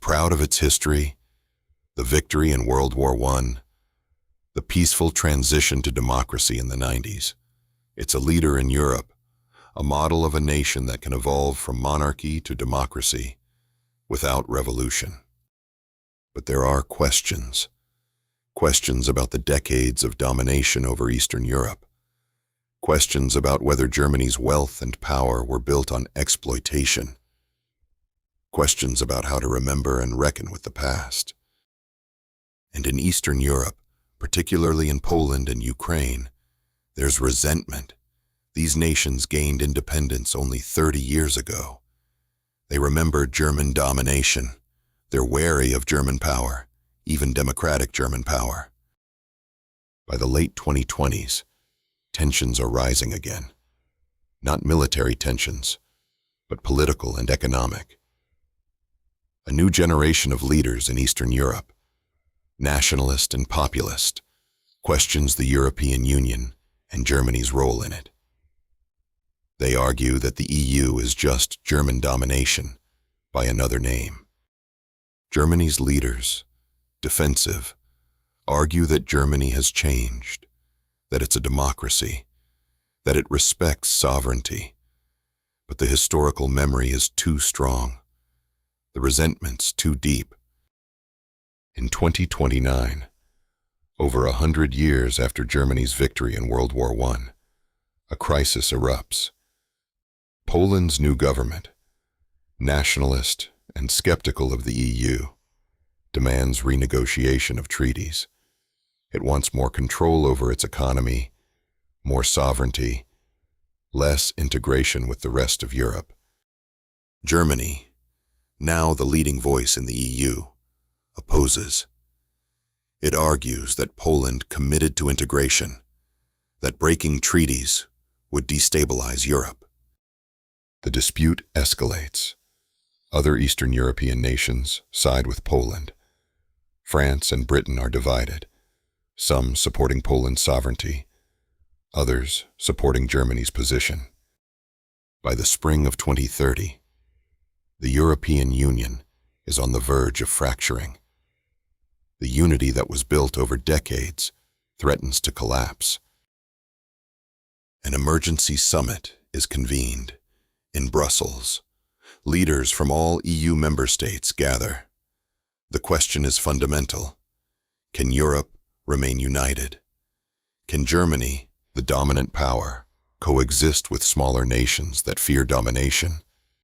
proud of its history, the victory in World War I, the peaceful transition to democracy in the 90s. It's a leader in Europe, a model of a nation that can evolve from monarchy to democracy without revolution. But there are questions. Questions about the decades of domination over Eastern Europe. Questions about whether Germany's wealth and power were built on exploitation. Questions about how to remember and reckon with the past. And in Eastern Europe, particularly in Poland and Ukraine, there's resentment. These nations gained independence only 30 years ago. They remember German domination. They're wary of German power, even democratic German power. By the late 2020s, tensions are rising again. Not military tensions, but political and economic. A new generation of leaders in Eastern Europe, nationalist and populist, questions the European Union and Germany's role in it. They argue that the EU is just German domination by another name. Germany's leaders, defensive, argue that Germany has changed, that it's a democracy, that it respects sovereignty. But the historical memory is too strong, the resentment's too deep. In 2029, over 100 years after Germany's victory in World War I, a crisis erupts. Poland's new government, nationalist and skeptical of the EU, demands renegotiation of treaties. It wants more control over its economy, more sovereignty, less integration with the rest of Europe. Germany, now the leading voice in the EU, opposes. It argues that Poland committed to integration, that breaking treaties would destabilize Europe. The dispute escalates. Other Eastern European nations side with Poland. France and Britain are divided, some supporting Poland's sovereignty, others supporting Germany's position. By the spring of 2030, the European Union is on the verge of fracturing. The unity that was built over decades threatens to collapse. An emergency summit is convened in Brussels. Leaders from all EU member states gather. The question is fundamental. Can Europe remain united? Can Germany, the dominant power, coexist with smaller nations that fear domination?